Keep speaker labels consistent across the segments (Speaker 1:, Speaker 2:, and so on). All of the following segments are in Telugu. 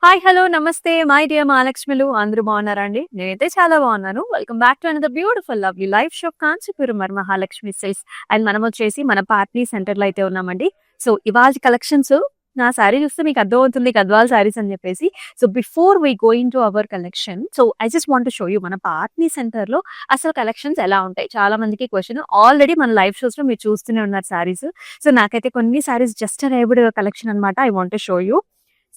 Speaker 1: హాయ్! హలో! నమస్తే! మై డియర్ మహాలక్ష్మిలు అందరూ బాగున్నారా అండి? నేనైతే చాలా బాగున్నాను. Welcome back to another beautiful lovely live show Kanchipuram మరి మహాలక్ష్మి సెల్స్. అండ్ మనం వచ్చేసి మన పార్ట్నీ సెంటర్‌లో అయితే ఉన్నామండి. సో ఇవాల్టి కలెక్షన్స్ నా సారీ చూస్తే మీకు అర్థమవుతుంది గద్వాల్ సారీస్ అని చెప్పేసి. So before we go into our collection, so I just want to show you మన పార్ట్నీ సెంటర్‌లో అసలు కలెక్షన్స్ ఎలా ఉంటాయి? చాలా మందికి క్వెషన్. ఆల్రెడీ మన లైవ్ షోస్‌లో మీరు చూస్తూనే ఉన్నారు సారీస్. సో నాకైతే కొన్ని సారీస్ జస్ట్ అరైవ్డ్ కలెక్షన్ అన్నమాట. I want to show you.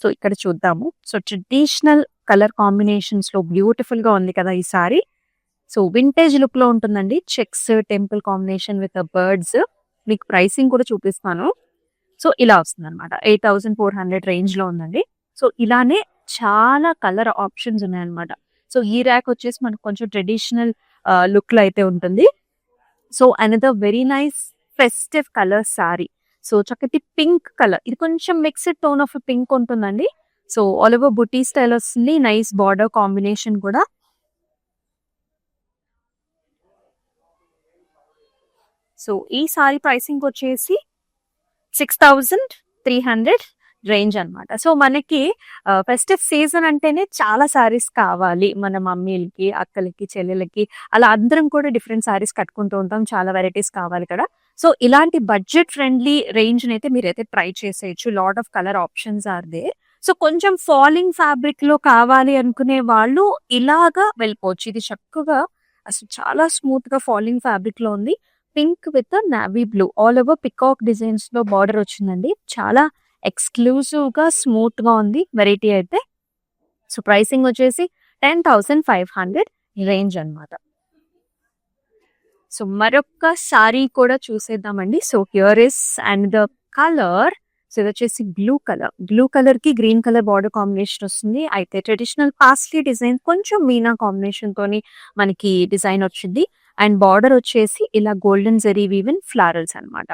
Speaker 1: So ఇక్కడ చూద్దాము. సో ట్రెడిషనల్ కలర్ కాంబినేషన్స్ లో బ్యూటిఫుల్ గా ఉంది కదా ఈ సారీ. సో వింటేజ్ లుక్ లో ఉంటుందండి. Checks, temple combination with birds. మీకు ప్రైసింగ్ కూడా చూపిస్తాను. సో ఇలా వస్తుంది అనమాట. 8400 రేంజ్ లో ఉందండి. సో ఇలానే చాలా కలర్ ఆప్షన్స్ ఉన్నాయన్నమాట. సో ఈ ర్యాక్ వచ్చేసి మనకు కొంచెం ట్రెడిషనల్ లుక్ లో అయితే ఉంటుంది. So another very nice festive colour sorry. So చక్కటి పింక్ కలర్, ఇది కొంచెం మిక్స్డ్ టోన్ ఆఫ్ పింక్ ఉంటుందండి. సో ఆల్ ఓవర్ బుటీ స్టైల్ వస్తుంది. నైస్ బార్డర్ కాంబినేషన్ కూడా. సో ఈ సారీ ప్రైసింగ్ వచ్చేసి 6300 రేంజ్ అన్నమాట. సో మనకి ఫెస్టివ్ సీజన్ అంటేనే చాలా సారీస్ కావాలి. మన మమ్మీలకి, అక్కలకి, చెల్లెలకి అలా అందరం కూడా డిఫరెంట్ సారీస్ కట్టుకుంటూ ఉంటాం. చాలా వెరైటీస్ కావాలి కదా. సో ఇలాంటి బడ్జెట్ ఫ్రెండ్లీ రేంజ్ నైతే మీరైతే ట్రై చేసేయచ్చు. Lot of colour options are there. So కొంచెం ఫాలింగ్ ఫ్యాబ్రిక్ లో కావాలి అనుకునే వాళ్ళు ఇలాగా వెళ్ళిపోవచ్చు. ఇది చక్కగా అసలు చాలా స్మూత్ గా ఫాలింగ్ ఫ్యాబ్రిక్ లో ఉంది. Pink with navy blue all over peacock designs లో బార్డర్ వచ్చిందండి. చాలా ఎక్స్క్లూజివ్ గా స్మూత్ గా ఉంది వెరైటీ అయితే. సో ప్రైసింగ్ వచ్చేసి 10,500 రేంజ్ అన్నమాట. సో మరొక సారీ కూడా చూసేద్దామండి. So here is and the colour. So ఇది వచ్చేసి బ్లూ కలర్. బ్లూ కలర్ కి గ్రీన్ కలర్ బార్డర్ కాంబినేషన్ వస్తుంది. అయితే ట్రెడిషనల్ పాస్లీ డిజైన్ కొంచెం మీనా కాంబినేషన్ తోని మనకి డిజైన్ వచ్చింది. అండ్ బార్డర్ వచ్చేసి ఇలా గోల్డెన్ జరీ వీవెన్ ఫ్లారల్స్ అన్నమాట.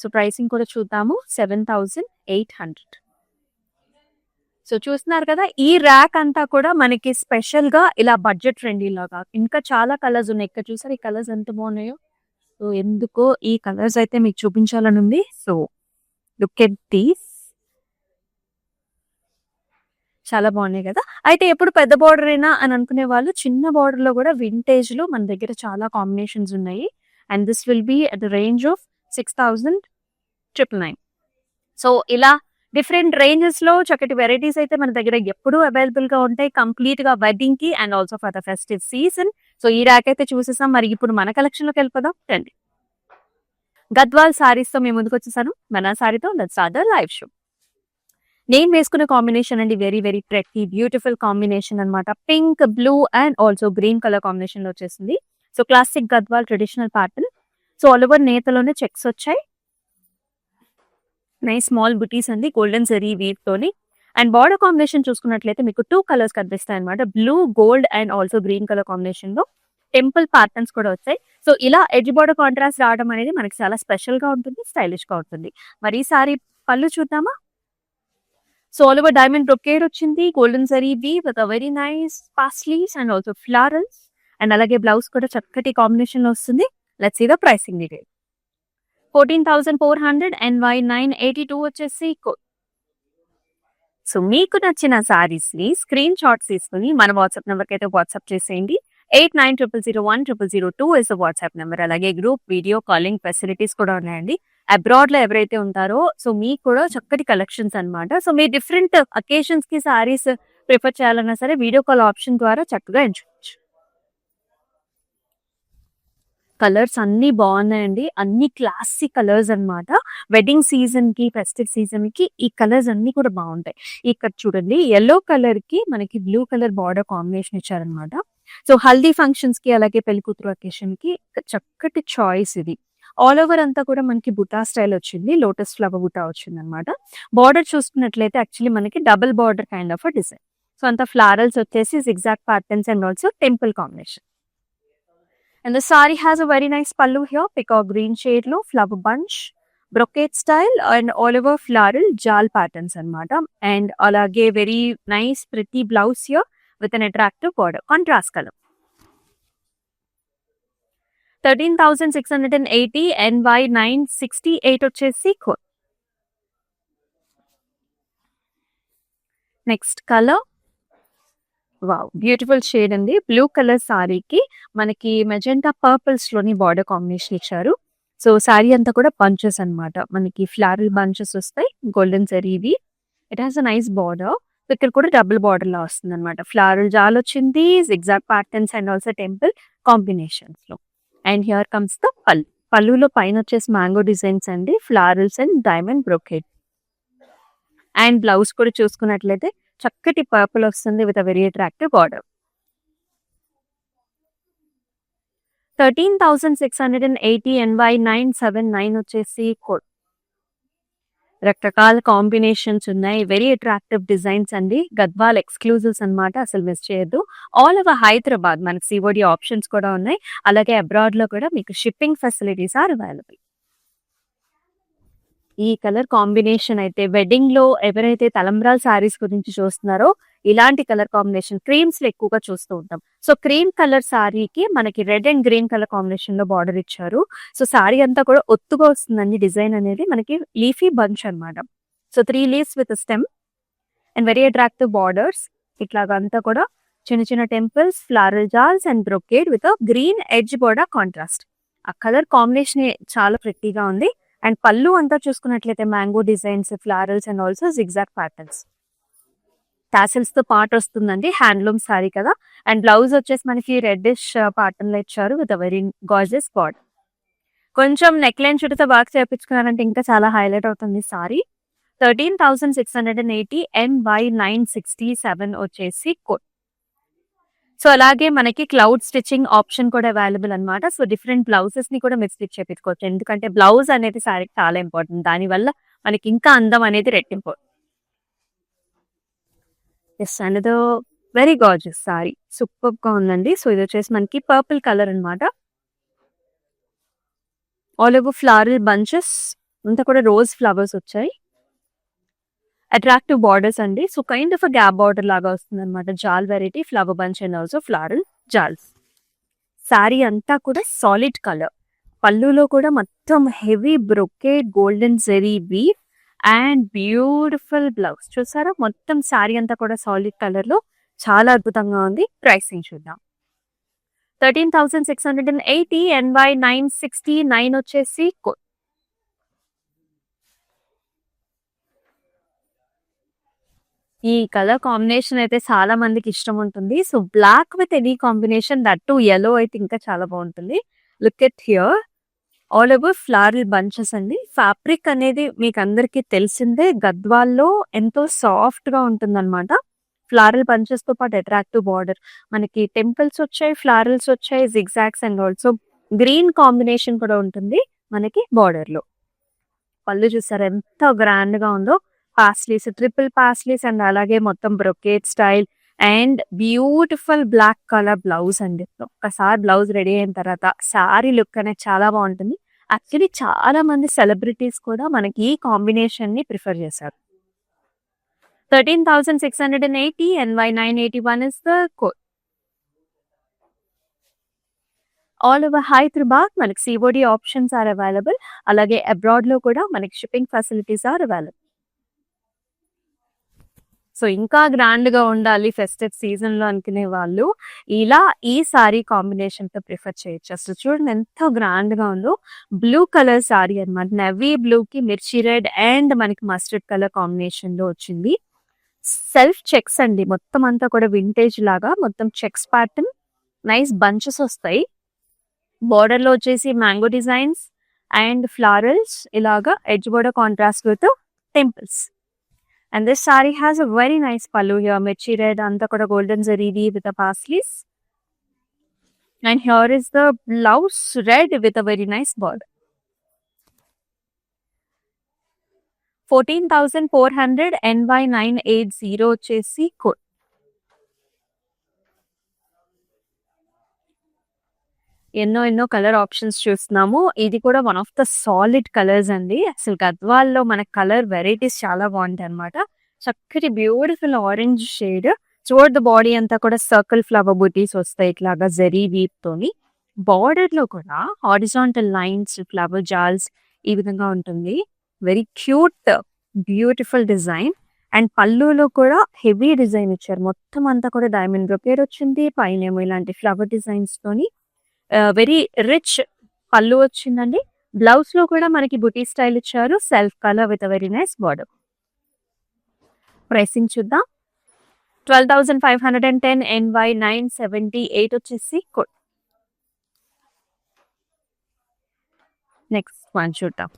Speaker 1: సో ప్రైసింగ్ కూడా చూద్దాము. 7,800. సో చూస్తున్నారు కదా, ఈ ర్యాక్ అంతా కూడా మనకి స్పెషల్ గా ఇలా బడ్జెట్ ఫ్రెండ్లీ లాగా ఇంకా చాలా కలర్స్ ఉన్నాయి. ఇక్కడ చూసారు ఈ కలర్స్ ఎంత బాగున్నాయో. సో ఎందుకో ఈ కలర్స్ అయితే మీకు చూపించాలని ఉంది. So look at these. చాలా బాగున్నాయి కదా. అయితే ఎప్పుడు పెద్ద బార్డర్ అయినా అని అనుకునే వాళ్ళు చిన్న బార్డర్ లో కూడా వింటేజ్ లో మన దగ్గర చాలా కాంబినేషన్స్ ఉన్నాయి. And this will be at the range of 6,999. So ఇలా డిఫరెంట్ రేంజెస్ లో చక్కటి వెరైటీస్ అయితే మన దగ్గర ఎప్పుడూ అవైలబుల్ గా ఉంటాయి. కంప్లీట్ గా వెడ్డింగ్ కి and also for the festive season. So ఈ ర్యాక్ అయితే చూసేసాం. మరి ఇప్పుడు మన కలెక్షన్ లోకి వెళ్ళిపోదాం రండి. గద్వాల్ సారీస్ తో మేము ముందుకు వచ్చేసాను. మన సారీతో let's start the live show. నేను వేసుకున్న కాంబినేషన్ అండి very very pretty beautiful combination అన్నమాట. Pink, blue and also green colour combination లో వచ్చేసింది. So classic Gadwal traditional pattern. So all over నేతలోనే చెక్స్ వచ్చాయి. నైస్ స్మాల్ బుటీస్ అండి గోల్డెన్ జరీ వీవ్ తోని. అండ్ బార్డర్ కాంబినేషన్ చూసుకున్నట్లయితే మీకు 2 కలర్స్ కనిపిస్తాయి అనమాట. Blue, gold and also green colour combination లో టెంపుల్ ప్యాటర్న్స్ కూడా వచ్చాయి. సో ఇలా ఎడ్జ్ బార్డర్ కాంట్రాస్ట్ రావడం అనేది మనకి చాలా స్పెషల్ గా ఉంటుంది, స్టైలిష్ గా ఉంటుంది. మరి ఈ సారీ పళ్ళు చూద్దామా. So all over diamond brocade వచ్చింది. Golden zari weave with very nice paisleys and also florals. And అలాగే బ్లౌజ్ కూడా చక్కటి కాంబినేషన్ లో వస్తుంది. Let's see the pricing detail. 14,400 NY 982 వచ్చేసి. సో మీకు నచ్చిన సారీస్ ని స్క్రీన్ షాట్స్ తీసుకుని మన వాట్సాప్ నెంబర్ కి అయితే వాట్సాప్ చేసేయండి. 8900010002 ఇస్ వాట్సాప్ నెంబర్. అలాగే గ్రూప్ వీడియో కాలింగ్ ఫెసిలిటీస్ కూడా ఉన్నాయండి. అబ్రాడ్ లో ఎవరైతే ఉంటారో సో మీకు కూడా చక్కటి కలెక్షన్స్ అన్నమాట. సో మీ డిఫరెంట్ అకేషన్స్ కి సారీస్ ప్రిఫర్ చేయాలన్నా సరే వీడియో కాల్ ఆప్షన్ ద్వారా చక్కగా ఎంచుకోవచ్చు. కలర్స్ అన్ని బాగున్నాయండి. అన్ని క్లాసిక్ కలర్స్ అన్నమాట. వెడ్డింగ్ సీజన్ కి, ఫెస్టివ్ సీజన్ కి ఈ కలర్స్ అన్ని కూడా బాగుంటాయి. ఇక్కడ చూడండి యెల్లో కలర్ కి మనకి బ్లూ కలర్ బార్డర్ కాంబినేషన్ ఇచ్చారనమాట. సో హల్దీ ఫంక్షన్స్ కి అలాగే పెళ్లి కూతురు అకేషన్ కి చక్కటి చాయిస్ ఇది. ఆల్ ఓవర్ అంతా కూడా మనకి బుటా స్టైల్ వచ్చింది. లోటస్ ఫ్లవర్ బుటా వచ్చింది అనమాట. బార్డర్ చూసుకున్నట్లయితే యాక్చువల్లీ మనకి double border kind of design. So అంత ఫ్లారల్స్ వచ్చేసి zigzag patterns and also temple combination. And the sari has a very nice pallu here, peacock green shade lo, flower bunch, brocade style and all over floral jal patterns anamata. And alage very nice pretty blouse here with an attractive border, contrast color. 13,680 NY 968 వచ్చేసి. Next colour, wow! Beautiful shade అండి. బ్లూ కలర్ సారీకి మనకి మెజెంటా పర్పుల్స్ లోని బార్డర్ కాంబినేషన్ ఇచ్చారు. సో సారీ అంతా కూడా బంచెస్ అన్నమాట. మనకి ఫ్లారల్ బంచెస్ వస్తాయి. గోల్డెన్ జరీవి. It has a nice border. ఇక్కడ కూడా డబుల్ బార్డర్ లా వస్తుందన్నమాట. ఫ్లారల్ జాల్ వచ్చింది. Zigzag patterns and also temple combinations లో. And here comes the pallu. పల్లులో పైన వచ్చేసి మ్యాంగో డిజైన్స్ అండి. Florals and diamond brocade. And blouse కూడా చూసుకున్నట్లయితే చక్కటి పర్పుల్ వస్తుంది with a very attractive border. 13,680 NY 979 వచ్చేసి కోడ్. రకరకాల కాంబినేషన్స్ ఉన్నాయి. వెరీ అట్రాక్టివ్ డిజైన్స్ అండి. గద్వాల్ ఎక్స్క్లూజివ్స్ అన్నమాట. అసలు మిస్ చేయొద్దు. ఆల్ ఓవర్ హైదరాబాద్ మనకి సిఓడి ఆప్షన్స్ కూడా ఉన్నాయి. అలాగే అబ్రాడ్ లో కూడా మీకు షిప్పింగ్ ఫెసిలిటీస్ ఆర్ అవైలబుల్. ఈ కలర్ కాంబినేషన్ అయితే వెడ్డింగ్ లో ఎవరైతే తలంబ్రాల్ సారీస్ గురించి చూస్తున్నారో ఇలాంటి కలర్ కాంబినేషన్ క్రీమ్స్ లో ఎక్కువగా చూస్తూ ఉంటాం. సో క్రీమ్ కలర్ సారీకి మనకి red and green colour combination లో బార్డర్ ఇచ్చారు. సో సారీ అంతా కూడా ఒత్తుగా వస్తుందండి. డిజైన్ అనేది మనకి లీఫీ బంచ్ అన్నమాట. So 3 leaves with stem and very attractive borders. ఇట్లాగంతా కూడా చిన్న చిన్న temples, floral jaals and brocade with green edge border contrast. ఆ కలర్ కాంబినేషన్ చాలా ప్రెట్టీగా ఉంది. అండ్ పళ్ళు అంతా చూసుకున్నట్లయితే mango designs, florals and also zigzag patterns. Tassels తో పాటు వస్తుందండి. హ్యాండ్లూమ్ సారీ కదా. అండ్ బ్లౌజ్ వచ్చేసి మనకి రెడ్డిష్ ప్యాటర్న్ లో ఇచ్చారు విత్ వెరీ గార్జియస్ బార్డర్. కొంచెం నెక్ లైన్ చుట్టూతో బాగా చేపించుకున్నారంటే ఇంకా చాలా హైలైట్ అవుతుంది సారీ. 13,680 NY 967 వచ్చేసి కోడ్. సో అలాగే మనకి క్లౌడ్ స్టిచ్చింగ్ ఆప్షన్ కూడా అవైలబుల్ అన్నమాట. సో డిఫరెంట్ బ్లౌజెస్ ని కూడా మీరు స్టిచ్ చేపించుకోవచ్చు. ఎందుకంటే బ్లౌజ్ అనేది సారీకి చాలా ఇంపార్టెంట్. దానివల్ల మనకి ఇంకా అందం అనేది రెట్టింపు. Yes, another very gorgeous sari. Super గా ఉందండి. సో ఇది వచ్చేసి మనకి పర్పుల్ కలర్ అన్నమాట. ఆల్ ఓవర్ ఫ్లారల్ బంచెస్ అంతా కూడా రోజ్ ఫ్లవర్స్ వచ్చాయి. అట్రాక్టివ్ బార్డర్స్ అండి. So kind of gap border లాగా వస్తుంది అనమాట. Jaal variety, flower bunch and also floral jaals. Sari అంతా కూడా సాలిడ్ కలర్. పళ్ళులో కూడా మొత్తం heavy brocade golden zari weave and beautiful blouse. చూసారా, మొత్తం శారీ అంతా కూడా సాలిడ్ కలర్ లో చాలా అద్భుతంగా ఉంది. ప్రైసింగ్ చూద్దాం. 13,680 NY 969 వచ్చేసి కోడ్. ఈ కలర్ కాంబినేషన్ అయితే చాలా మందికి ఇష్టం ఉంటుంది. So black with any combination, that to yellow అయితే ఇంకా చాలా బాగుంటుంది. Look at here, all over floral bunches అండి. ఫ్యాబ్రిక్ అనేది మీకు అందరికీ తెలిసిందే. గద్వాల్లో ఎంతో సాఫ్ట్ గా ఉంటుంది అనమాట. ఫ్లారల్ బంచెస్ తో పాటు అట్రాక్టివ్ బార్డర్. మనకి టెంపుల్స్ వచ్చాయి, ఫ్లారల్స్ వచ్చాయి, zigzags and also green combination కూడా ఉంటుంది మనకి బార్డర్ లో. పళ్ళు చూసారు ఎంత గ్రాండ్ గా ఉందో. పాస్లీస్, ట్రిపుల్ పాస్లీస్ అండ్ అలాగే మొత్తం brocade style and beautiful black colour blouse అండి. ఒక్కసారి బ్లౌజ్ రెడీ అయిన తర్వాత సారీ లుక్ అనేది చాలా బాగుంటుంది. యాక్చువల్లీ చాలా మంది సెలబ్రిటీస్ కూడా మనకి ఈ కాంబినేషన్ ని ప్రిఫర్ చేశారు. 13,680 NY 981 is the code. All over Hyderabad మనకి సిఓడి ఆప్షన్స్ ఆర్ అవైలబుల్. అలాగే అబ్రాడ్ లో కూడా మనకి shipping facilities are available. So ఇంకా గ్రాండ్ గా ఉండాలి ఫెస్టివ్ సీజన్ లో అనుకునే వాళ్ళు ఇలా ఈ సారీ కాంబినేషన్ తో ప్రిఫర్ చేయొచ్చు. అసలు చూడండి ఎంత గ్రాండ్ గా ఉందో. బ్లూ కలర్ సారీ అనమాట. నెవీ బ్లూ కి మిర్చి రెడ్ అండ్ మనకి మస్టర్డ్ కలర్ కాంబినేషన్ లో వచ్చింది. సెల్ఫ్ చెక్స్ అండి. మొత్తం అంతా కూడా వింటేజ్ లాగా మొత్తం చెక్స్ ప్యాటర్న్, నైస్ బంచెస్ వస్తాయి. బార్డర్ లో వచ్చేసి మ్యాంగో డిజైన్స్ అండ్ ఫ్లారల్స్, ఇలాగా edge border contrast with temples. And this saree has a very nice pallu here, mirchi red, anta kuda golden zari weave with the paisleys. And here is the blouse, red with a very nice border. 14,400 NY 980 వచ్చేసి code. ఎన్నో కలర్ ఆప్షన్స్ చూస్తున్నాము. ఇది కూడా one of the solid colours అండి. అసలు గద్వాల్లో మన కలర్ వెరైటీస్ చాలా బాగుంటాయి అనమాట. చక్కటి బ్యూటిఫుల్ ఆరెంజ్ షేడ్. చూడ్ బాడీ అంతా కూడా సర్కిల్ ఫ్లవర్ బూటీస్ వస్తాయి ఇట్లాగా జరీ వీప్ తోని. బార్డర్ లో కూడా హారిజాంటల్ లైన్స్, ఫ్లవర్ జాల్స్ ఈ విధంగా ఉంటుంది. Very cute beautiful design. And పళ్ళులో కూడా హెవీ డిజైన్ ఇచ్చారు. మొత్తం అంతా కూడా డైమండ్ బ్రొకేడ్ వచ్చింది. పైనేమో ఇలాంటి ఫ్లవర్ డిజైన్స్ తోని వెరీ రిచ్ పళ్ళు వచ్చిందండి. బ్లౌజ్ లో కూడా మనకి బుటీ స్టైల్ ఇచ్చారు. Self colour with very nice border. Pricing చూద్దాం. 12,510 NY 978 వచ్చేసి కోడ్. నెక్స్ట్ వన్ చూద్దాం.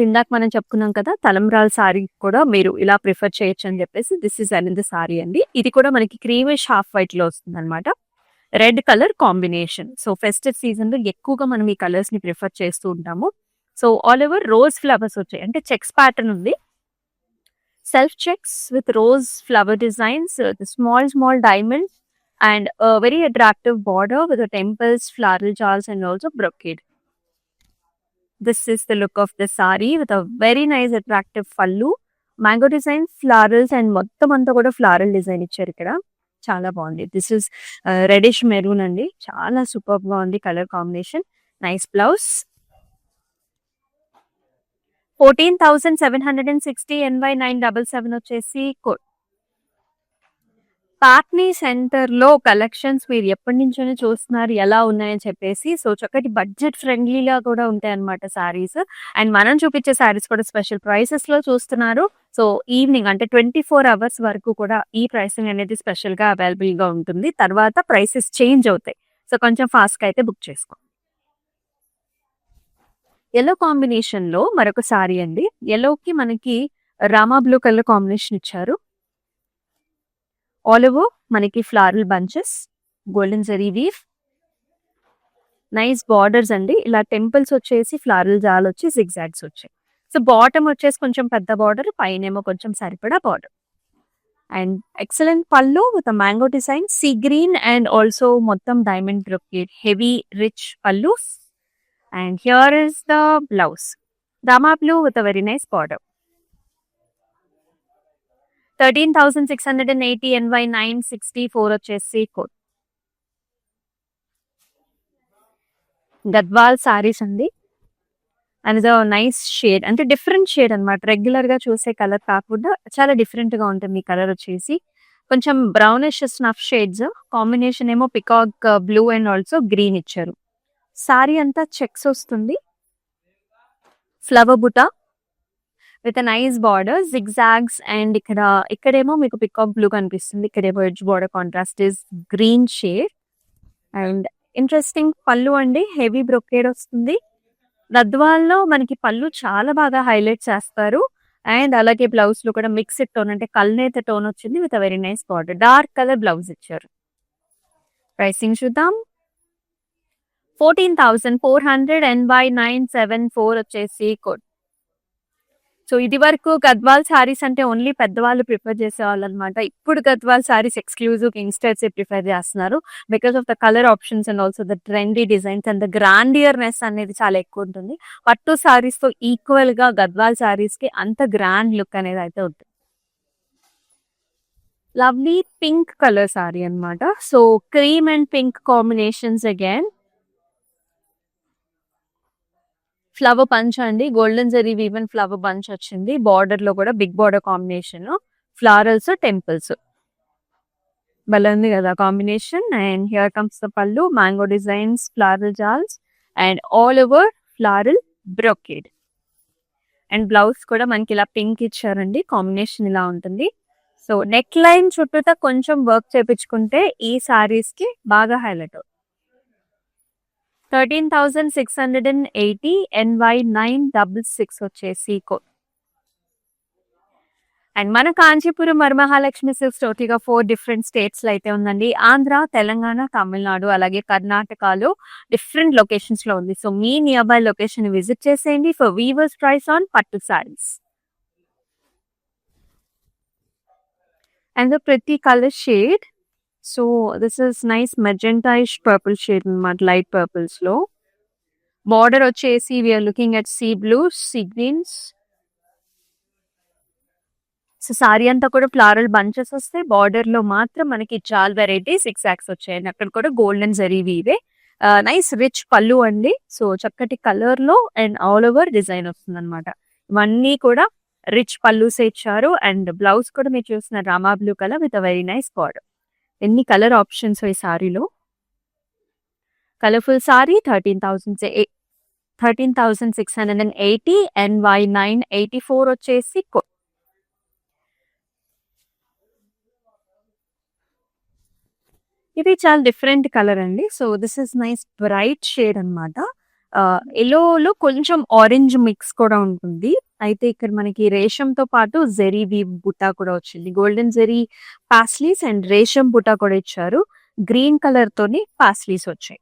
Speaker 1: ఇందాక మనం చెప్పుకున్నాం కదా, తలంబ్రాల సారీ కూడా మీరు ఇలా ప్రిఫర్ చేయొచ్చు అని చెప్పేసి. దిస్ ఇస్ అనదర్ సారీ అండి. ఇది కూడా మనకి క్రీమిష్ హాఫ్ వైట్ లో వస్తుంది అనమాట. Red colour combination. So festive season లో ఎక్కువగా మనం ఈ కలర్స్ ని ప్రిఫర్ చేస్తూ ఉంటాము. So all over rose flowers వచ్చాయి, అంటే చెక్స్ ప్యాటర్న్ ఉంది. Self checks with rose flower designs, small diamonds and very attractive border with temples, floral jaals and also brocade. This is the look of the saree with a very nice attractive pallu, mango design, florals and మొత్తం అంతా కూడా ఫ్లారల్ డిజైన్ ఇచ్చారు ఇక్కడ. చాలా బాగుంది. దిస్ ఇస్ రెడిష్ మెరూన్ అండి. చాలా సూపర్ గా ఉంది colour combination. Nice blouse. 14,760 NY 977 వచ్చేసి కోడ్. పాట్నీ సెంటర్ లో కలెక్షన్స్ మీరు ఎప్పటి నుంచోనే చూస్తున్నారు ఎలా ఉన్నాయని చెప్పేసి. సో చక్కటి బడ్జెట్ ఫ్రెండ్లీగా కూడా ఉంటాయి అన్నమాట సారీస్. అండ్ మనం చూపించే సారీస్ కూడా స్పెషల్ ప్రైసెస్ లో చూస్తున్నారు. సో ఈవినింగ్ అంటే 24 hours వరకు కూడా ఈ ప్రైసింగ్ అనేది స్పెషల్ గా అవైలబుల్ గా ఉంటుంది. తర్వాత ప్రైసెస్ చేంజ్ అవుతాయి. సో కొంచెం ఫాస్ట్ గా అయితే బుక్ చేసుకో. ఎల్లో కాంబినేషన్ లో మరొక సారీ అండి. ఎల్లోకి మనకి రామా బ్లూ కలర్ కాంబినేషన్ ఇచ్చారు. ఆల్ ఓవర్ మనకి floral bunches, golden zari weave, nice borders అండి. ఇలా టెంపుల్స్ వచ్చేసి ఫ్లారల్ జాల్ వచ్చి జిగ్జాగ్స్ వచ్చాయి. సో బాటమ్ వచ్చేసి కొంచెం పెద్ద బార్డర్, పైనేమో కొంచెం సరిపడా బార్డర్. అండ్ ఎక్సలెంట్ పళ్ళు with mango design, sea green and also మొత్తం డైమండ్ బ్రొకేడ్, హెవీ రిచ్ పళ్ళు. And here is the blouse, Rama blue with a very nice border. 13,680 NY 964 వచ్చేసి కోడ్. గద్వాల్ సారీస్ అండి. అండ్ ఇదో నైస్ షేడ్, అంటే డిఫరెంట్ షేడ్ అనమాట. రెగ్యులర్ గా చూసే కలర్ కాకుండా చాలా డిఫరెంట్ గా ఉంటుంది ఈ కలర్ వచ్చేసి. కొంచెం బ్రౌనిష్ స్నఫ్ షేడ్స్ కాంబినేషన్ ఏమో peacock blue and also green ఇచ్చారు. సారీ అంతా చెక్స్ వస్తుంది. Flower buta with nice border, zigzags and ఇక్కడేమో మీకు పికాక్ బ్లూ కనిపిస్తుంది. ఇక్కడేమో edge border contrast is green shade. And interesting pallu అండి, హెవీ బ్రొకేడ్ వస్తుంది. గద్వాల్లో మనకి పళ్ళు చాలా బాగా హైలైట్ చేస్తారు. అండ్ అలాగే బ్లౌజ్ లో కూడా మిక్స్డ్ టోన్, అంటే కల్నేత టోన్ వచ్చింది with very nice border. Dark colour blouse ఇచ్చారు. ప్రైసింగ్ చూద్దాం. 14,400 NY 974 వచ్చేసి కోడ్. సో ఇది వరకు గద్వాల్ సారీస్ అంటే ఓన్లీ పెద్దవాళ్ళు ప్రిఫర్ చేసేవాళ్ళు అనమాట. ఇప్పుడు Gadwal saris exclusive youngsters prefer చేస్తున్నారు. Because of the colour options and also the trendy designs and the grandeurness అనేది చాలా ఎక్కువ ఉంటుంది. పట్టు సారీస్ తో ఈక్వల్ గా గద్వాల్ సారీస్ కి అంత గ్రాండ్ లుక్ అనేది అయితే ఉంటుంది. లవ్లీ పింక్ కలర్ సారీ అనమాట. So cream and pink combinations again. Flower bunch అండి, golden zari weave and flower bunch వచ్చింది. బార్డర్ లో కూడా big border combination, florals, temples. భలే ఉంది కదా combination. And here comes the pallu, mango designs, floral jaals and all over floral brocade. And blouse కూడా మనకి ఇలా పింక్ ఇచ్చారండి. కాంబినేషన్ ఇలా ఉంటుంది. సో నెక్ లైన్ చుట్టూతా కొంచెం వర్క్ చేపించుకుంటే ఈ సారీస్ కి బాగా హైలైట్ అవుతుంది. 13,680 NY 966 వచ్చేసి కోడ్. అండ్ మన కాంచీపురం వరమహాలక్ష్మి సిల్క్స్ టోటల్గా 4 డిఫరెంట్ స్టేట్స్ లో అయితే ఉందండి. ఆంధ్ర, తెలంగాణ, తమిళనాడు అలాగే కర్ణాటకలో డిఫరెంట్ లొకేషన్స్ లో ఉంది. సో మీ నియర్ బై లొకేషన్ విజిట్ చేసేయండి ఫర్ వీవర్స్ ప్రైస్ ఆన్ పట్టు సారీస్. అండ్ ద ప్రతి colour shade. So this is nice magentaish purple shade అన్నమాట, లైట్ పర్పుల్స్ లో. బార్డర్ వచ్చేసి we're looking at sea blue, sea greens. So sorry అంతా కూడా ఫ్లారల్ బంచెస్ వస్తాయి. బార్డర్ లో మాత్రం మనకి జాల్ వెరైటీ 6 యాక్స్ వచ్చాయండి. అక్కడ కూడా గోల్డెన్ జరీ వీవే. నైస్ రిచ్ పళ్ళు అండి. సో చక్కటి కలర్ లో అండ్ ఆల్ ఓవర్ డిజైన్ వస్తుంది అనమాట. ఇవన్నీ కూడా రిచ్ పల్లూస్ ఇచ్చారు అండ్ బ్లౌజ్ కూడా మీరు చూసిన Rama blue colour with very nice border. ఎన్ని కలర్ ఆప్షన్స్ ఈ సారీలో. కలర్ఫుల్ సారీ 13,680 NY 984 వచ్చేసి ఇది చాలా డిఫరెంట్ కలర్ అండి. So this is nice bright shade అనమాట. ఎల్లోలో కొంచెం ఆరెంజ్ మిక్స్ కూడా ఉంటుంది. అయితే ఇక్కడ మనకి రేషంతో పాటు జెరీ వీవ్ బుట్టా కూడా వచ్చింది. Golden zari paisleys and రేషం Butta కూడా ఇచ్చారు. గ్రీన్ కలర్ తోని పాస్లీస్ వచ్చాయి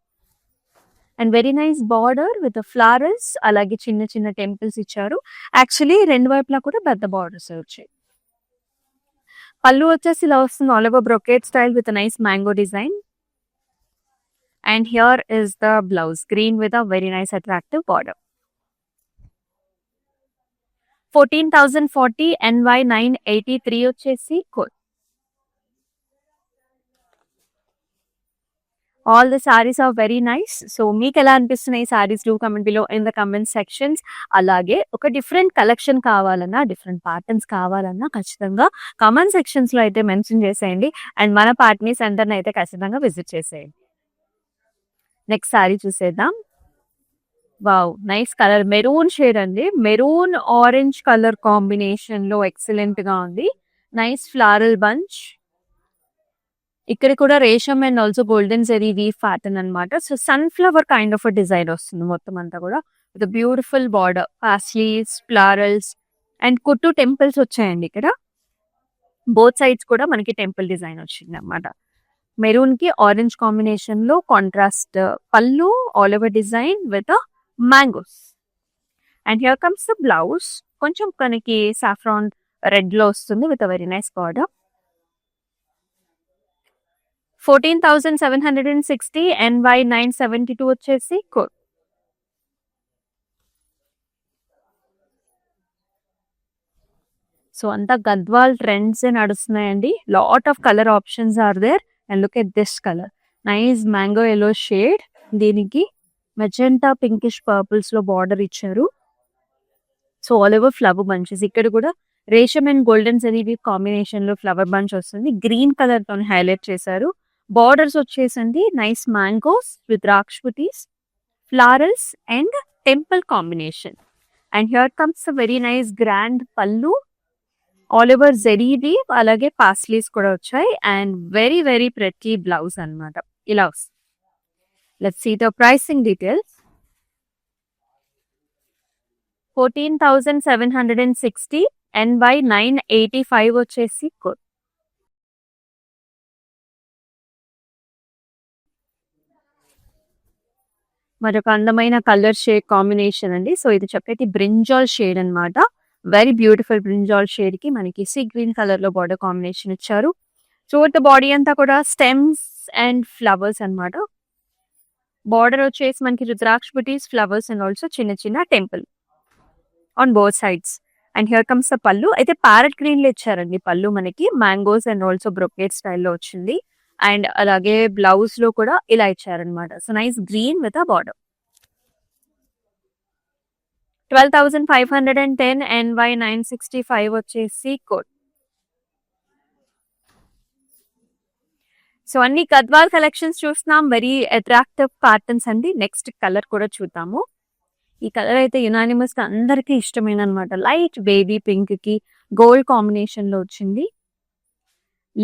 Speaker 1: and very nice border with flowers, అలాగే చిన్న చిన్న టెంపుల్స్ ఇచ్చారు. యాక్చువల్లీ రెండు వైపులా కూడా పెద్ద బార్డర్స్ వచ్చాయి. పళ్ళు వచ్చేసి ఇలా వస్తుంది, all over brocade style with nice mango design. And here is the blouse, green with a very nice attractive border. 14,040 NY 983 వచ్చేసి code. All the sarees are very nice. So మీకు ఎలా అనిపిస్తున్నాయి sarees? Do comment below in the comment sections. అలాగే ఒక డిఫరెంట్ కలెక్షన్ కావాలన్నా, డిఫరెంట్ ప్యాటర్న్స్ కావాలన్నా ఖచ్చితంగా కామెంట్ సెక్షన్స్ లో అయితే మెన్షన్ చేసేయండి అండ్ మన పార్ట్నీ సెంటర్ని అయితే ఖచ్చితంగా విజిట్ చేసేయండి. నెక్స్ట్ సారీ చూసేద్దాం. Wow, nice colour, maroon shade అండి. మెరూన్ ఆరెంజ్ కలర్ కాంబినేషన్ లో ఎక్సలెంట్ గా ఉంది. Nice floral bunch. ఇక్కడ కూడా రేషం and also golden zari weave pattern అనమాట. So sunflower kind of design వస్తుంది మొత్తం అంతా కూడా with beautiful border, paisleys, florals and కుట్టు టెంపుల్స్ వచ్చాయండి. ఇక్కడ బోత్ సైడ్స్ కూడా మనకి టెంపుల్ డిజైన్ వచ్చింది అనమాట. మెరూన్ కి ఆరెంజ్ కాంబినేషన్ లో contrast pallu, all over design with mangoes. And here comes the blouse. కొంచెం మనకి సాఫ్రాన్ రెడ్ లో వస్తుంది with very nice border. 14,760 NY 972 వచ్చేసి కోడ్. సో అంతా గద్వాల్ ట్రెండ్స్ నడుస్తున్నాయండి. Lot of colour options are there. And look at this color, nice mango yellow shade. దీనికి మెజెంటా పింకిష్ పర్పుల్స్ లో బార్డర్ ఇచ్చారు. So all over flower bunches. ఇక్కడ కూడా రేషం అండ్ గోల్డెన్ జెరీ కాంబినేషన్ లో ఫ్లవర్ బంచ్ వస్తుంది. గ్రీన్ కలర్ తో హైలైట్ చేశారు. బార్డర్స్ వచ్చేసండి నైస్ మ్యాంగోస్ విత్ రాక్షపుటీస్, florals and temple combination. And here comes very nice grand pallu, all over zari weave, అలాగే పాస్లీస్ కూడా వచ్చాయి and very very pretty blouse అనమాట. ఇలా వస్తుంది. Let's see the pricing details. 14,760 NY 985 వచ్చేసి కోడ్. మరొక అందమైన కలర్ షేడ్ కాంబినేషన్ అండి. సో ఇది చెప్పేది బ్రింజాల్ షేడ్ అనమాట. వెరీ బ్యూటిఫుల్ బ్రింజాల్ షేడ్ కి మనకి సీ గ్రీన్ కలర్ లో బార్డర్ కాంబినేషన్ ఇచ్చారు. సో ద బాడీ అంతా కూడా స్టెమ్స్ అండ్ ఫ్లవర్స్ అనమాట. బార్డర్ వచ్చేసి మనకి రుద్రాక్ష బుటీస్, ఫ్లవర్స్ అండ్ ఆల్సో చిన్న చిన్న temple on both sides. And here comes the పళ్ళు. అయితే ప్యారెట్ గ్రీన్ లో ఇచ్చారండి పళ్ళు మనకి. మ్యాంగోస్ అండ్ ఆల్సో బ్రొకేట్ స్టైల్లో వచ్చింది. అండ్ అలాగే బ్లౌజ్ లో కూడా ఇలా ఇచ్చారనమాట. So nice green with a border. 12,510 NY 965 వచ్చేసి కోడ్. సో అన్ని గద్వాల్ కలెక్షన్స్ చూస్తున్నాం. వెరీ అట్రాక్టివ్ ప్యాటర్న్స్ అండి. నెక్స్ట్ కలర్ కూడా చూద్దాము. ఈ కలర్ అయితే యునానిమస్ గా అందరికీ ఇష్టమైన అనమాట. లైట్ బేబీ పింక్ కి గోల్డ్ కాంబినేషన్ లో వచ్చింది.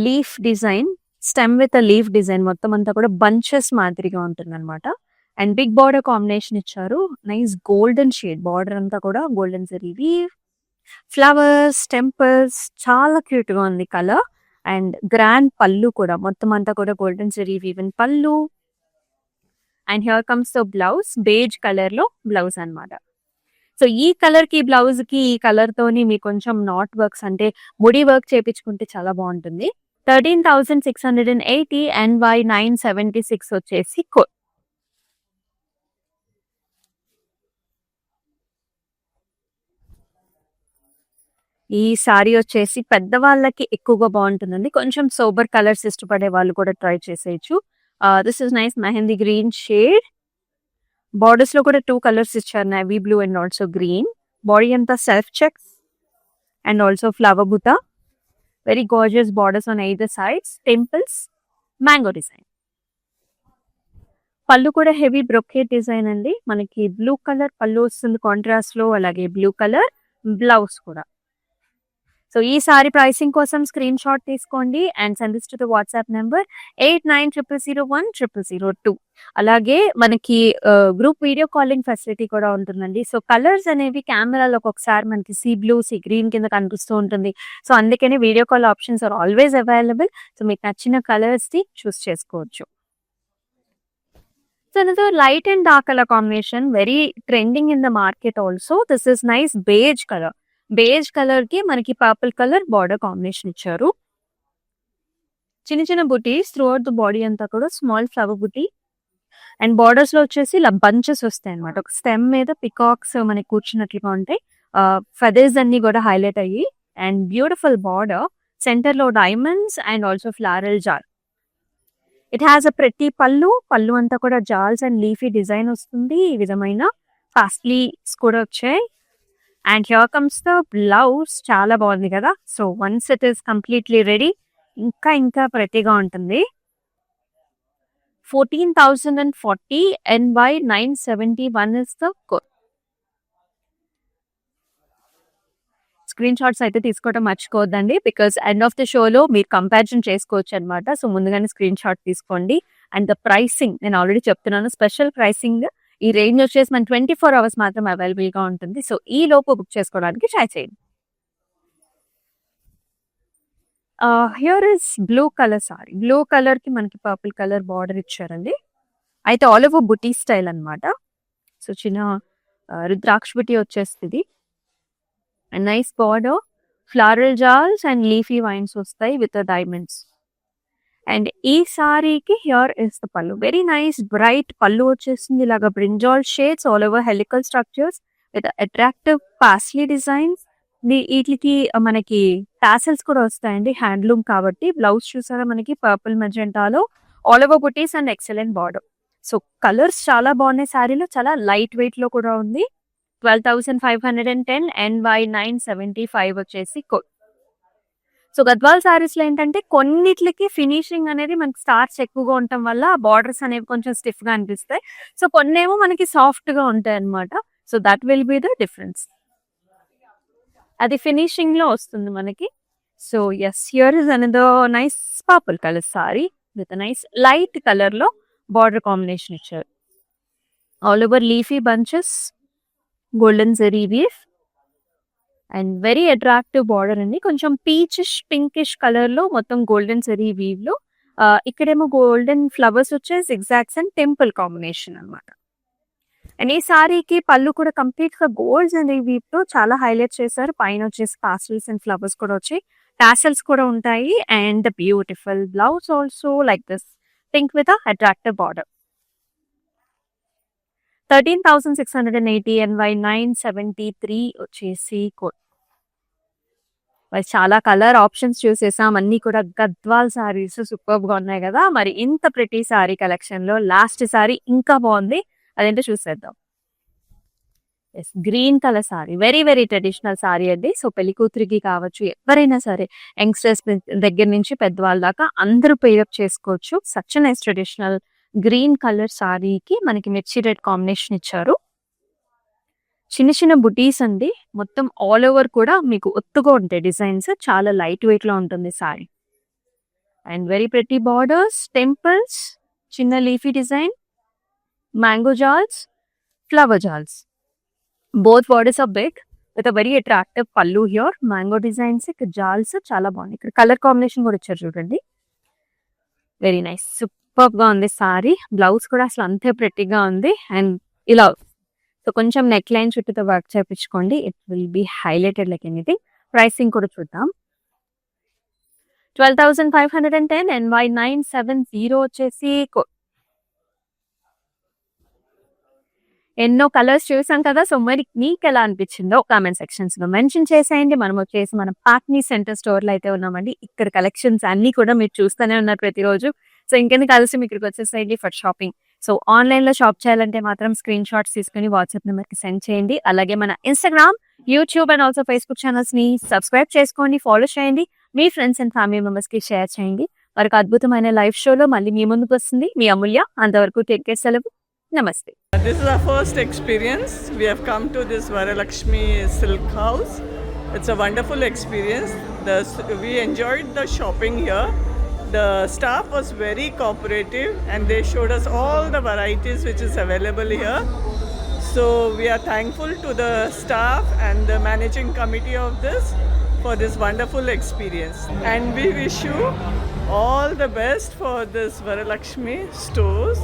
Speaker 1: Leaf design, stem with leaf design, మొత్తం అంతా కూడా బంచెస్ మాదిరిగా ఉంటుంది అనమాట. అండ్ బిగ్ బార్డర్ కాంబినేషన్ ఇచ్చారు. Nice golden shade. బార్డర్ అంతా కూడా golden zari weave, flowers, temples, చాలా క్యూట్ గా ఉంది కలర్. అండ్ గ్రాండ్ పళ్ళు కూడా మొత్తం అంతా కూడా గోల్డెన్ జెరీ వీవ్ అండ్ పళ్ళు. And here comes the blouse, beige colour లో బ్లౌజ్ అనమాట. సో ఈ కలర్ కి బ్లౌజ్ కి ఈ కలర్ తోని మీకు కొంచెం నాట్ వర్క్స్ అంటే ముడి వర్క్ చేపించుకుంటే చాలా బాగుంటుంది. 13,680 NY 976 వచ్చేసి కోడ్. ఈ సారీ వచ్చేసి పెద్దవాళ్ళకి ఎక్కువగా బాగుంటుందండి. కొంచెం సోబర్ కలర్స్ ఇష్టపడే వాళ్ళు కూడా ట్రై చేసేయచ్చు. This is nice mehndi green shade. Borders లో కూడా 2 కలర్స్ ఇచ్చారు, navy blue and also green. Body అంతా self checks and also flower బుట్ట, very gorgeous borders on either sides, temples, mango design. Pallu కూడా హెవీ బ్రొకేట్ డిజైన్ అండి. మనకి బ్లూ కలర్ పళ్ళు వస్తుంది కాంట్రాస్ట్ లో, అలాగే బ్లూ కలర్ బ్లౌజ్ కూడా. సో ఈ సారీ ప్రైసింగ్ కోసం స్క్రీన్ షాట్ తీసుకోండి and send this to the WhatsApp number 8900010002. అలాగే మనకి గ్రూప్ వీడియో కాలింగ్ ఫెసిలిటీ కూడా ఉంటుందండి. సో కలర్స్ అనేవి కెమెరాలో ఒక్కొక్కసారి మనకి సీ బ్లూ, సీ గ్రీన్ కింద కనిపిస్తూ ఉంటుంది. సో అందుకని video call options are always available. So మీకు నచ్చిన కలర్స్ ని చూస్ చేసుకోవచ్చు. So another light and dark color combination, very trending in the market also. This is nice beige color. Beige color కి మనకి పర్పుల్ కలర్ బార్డర్ కాంబినేషన్ ఇచ్చారు. చిన్న చిన్న బుటీస్ త్రూ అవుట్ ద బాడీ అంతా కూడా small flower buti and borders లో వచ్చేసి ఇలా బంచెస్ వస్తాయి అనమాట. ఒక స్టెమ్ మీద పికాక్స్ మనకి కూర్చున్నట్లుగా ఉంటాయి. ఫెదర్స్ అన్ని కూడా హైలైట్ అయ్యి అండ్ బ్యూటిఫుల్ బార్డర్, సెంటర్ లో diamonds and also floral jaal. It has a pretty pallu అంతా కూడా జాల్స్ అండ్ లీఫీ డిజైన్ వస్తుంది. ఈ విధమైన కాస్ట్లీస్ కూడా వచ్చాయి. And here comes the blouse, చాలా బాగుంది కదా. So once it is completely ready, ఇంకా ప్రతిగా ఉంటుంది. 14,040 NY 971 is the code. Screen shots అయితే తీసుకోవడం మర్చిపోవద్దండి, బికాస్ ఎండ్ ఆఫ్ ద షోలో మీరు కంపారిజన్ చేసుకోవచ్చు అనమాట. సో ముందుగానే స్క్రీన్ షాట్ తీసుకోండి. అండ్ ద ప్రైసింగ్ నేను ఆల్రెడీ చెప్తున్నాను, స్పెషల్ ప్రైసింగ్. ఈ రేంజ్ వచ్చేసి మన 24 hours మాత్రం అవైలబుల్ గా ఉంటుంది. సో ఈ లోపు బుక్ చేసుకోవడానికి ట్రై చేయండి. Here is blue colour sari. Blue colour కి మనకి పర్పుల్ కలర్ బార్డర్ ఇచ్చారండి. అయితే ఆల్ ఓవర్ బుటీ స్టైల్ అనమాట. సో చిన్న రుద్రాక్ష బుటీ వచ్చేస్తుంది. And nice border, floral jaals and leafy vines వస్తాయి విత్ డైమండ్స్. అండ్ ఈ సారీకి here is the pallu. Very nice bright pallu వచ్చేసింది. ఇలాగా brinjal shades all over helical structures with attractive paisley designs. వీటికి మనకి టాసల్స్ కూడా వస్తాయండి, హ్యాండ్లూమ్ కాబట్టి. బ్లౌజ్ చూసారా మనకి purple మెజెంటాలో all over buttis and excellent border. So colours చాలా బాగున్నాయి శారీలో, చాలా లైట్ వెయిట్ లో కూడా ఉంది. 12,510 NY 975 వచ్చేసి కోడ్. సో గద్వాల్ సారీస్ లో ఏంటంటే కొన్నిట్లకి ఫినిషింగ్ అనేది మనకి స్టార్స్ ఎక్కువగా ఉండటం వల్ల బార్డర్స్ అనేవి కొంచెం స్టిఫ్ గా అనిపిస్తాయి. సో కొన్నేమో మనకి సాఫ్ట్ గా ఉంటాయి అనమాట. So that will be the difference. అది ఫినిషింగ్ లో వస్తుంది మనకి. So yes, here is another nice purple colour sari with nice light colour లో బార్డర్ కాంబినేషన్ ఇచ్చారు. All over leafy bunches, golden zari weave and very attractive border అండి. కొంచెం పీచిష్ పింకిష్ కలర్ లో మొత్తం గోల్డెన్ జరీ వీవ్ లో, ఇక్కడేమో గోల్డెన్ ఫ్లవర్స్ వచ్చే జిగ్జాగ్స్ అండ్ టెంపుల్ కాంబినేషన్ అనమాట. అండ్ ఈ సారీకి పళ్ళు కూడా కంప్లీట్ గా గోల్డ్స్ అండ్ వీవ్ తో చాలా హైలైట్ చేశారు. పైన వచ్చేసి పాస్టల్స్ అండ్ ఫ్లవర్స్ కూడా వచ్చాయి, టాసల్స్ కూడా ఉంటాయి. And beautiful blouse also like this pink with attractive border. 13,680 NY 973 వచ్చేసి కోడ్. చాలా కలర్ ఆప్షన్స్ చూసేసాం, అన్ని కూడా గద్వాల్ సారీస్ సూపర్ గా ఉన్నాయి కదా. మరి ఇంత ప్రిటీ సారీ కలెక్షన్ లో లాస్ట్ సారీ ఇంకా బాగుంది, అదేంటో చూసేద్దాం. Yes, green colour sari, very very traditional sari అండి. సో పెళ్లి కూతురికి కావచ్చు, ఎవరైనా సరే యంగ్స్టర్స్ దగ్గర నుంచి పెద్దవాళ్ళ దాకా అందరూ పేరప్ చేసుకోవచ్చు. Such nice traditional green colour సారీకి మనకి మిర్చి రెడ్ కాంబినేషన్ ఇచ్చారు. చిన్న చిన్న బుటీస్ అండి, మొత్తం ఆల్ ఓవర్ కూడా మీకు ఒత్తుగా ఉంటాయి డిజైన్స్. చాలా లైట్ వెయిట్ లో ఉంటుంది sari. And very pretty borders, temples, చిన్న leafy design, mango jaals, flower jaals. Both borders are big with a very attractive pallu. Here mango designs, jaals చాలా బాగుంది. ఇక్కడ కలర్ కాంబినేషన్ కూడా ఇచ్చారు చూడండి, వెరీ నైస్, సూపర్ గా ఉంది సారీ. బ్లౌజ్ కూడా అసలు అంతే ప్రెట్టీగా ఉంది. అండ్ ఇలా సో కొంచెం నెక్ లైన్ చుట్టూతో వర్క్ చేయించుకోండి, it will be highlighted like anything. Pricing కూడా చూద్దాం. 12,510 NY 970 వచ్చేసి ఎన్నో కలర్స్ చూసాం కదా. సో మరి మీకు ఎలా అనిపించిందో కామెంట్ సెక్షన్స్ లో మెన్షన్ చేసేయండి. మనం వచ్చేసి మన పాట్నీ సెంటర్ స్టోర్ లో అయితే ఉన్నామండి. ఇక్కడ కలెక్షన్స్ అన్ని కూడా మీరు చూస్తూనే ఉన్నారు ప్రతిరోజు. సో ఇంకెందుకు కలిసి మీకు ఇక్కడికి వచ్చేసేయండి ఫర్ షాపింగ్. సో ఆన్లైన్ లో షాప్ చేయాలంటే మాత్రం స్క్రీన్ షాట్స్ తీసుకుని వాట్సాప్ నెంబర్ కి సెండ్ చేయండి. అలాగే మన Instagram, YouTube and also Facebook ఛానల్స్ని సబ్స్క్రైబ్ చేసుకోండి, ఫాలో చేయండి, మీ ఫ్రెండ్స్ అండ్ ఫ్యామిలీ మెంబర్స్కి షేర్ చేయండి. మరొక అద్భుతమైన లైవ్ షోలో మళ్ళీ మీ ముందుకు వస్తుంది మీ అమూల్య. అంతవరకు టేక్ కేర్, సెలవు, నమస్తే.
Speaker 2: This is our first experience. We have come to this Varalakshmi Silk House. It's a wonderful experience. We enjoyed the shopping here. The staff was very cooperative and they showed us all the varieties which is available here. So we are thankful to the staff and the managing committee of this for this wonderful experience. And we wish you all the best for this Varalakshmi stores.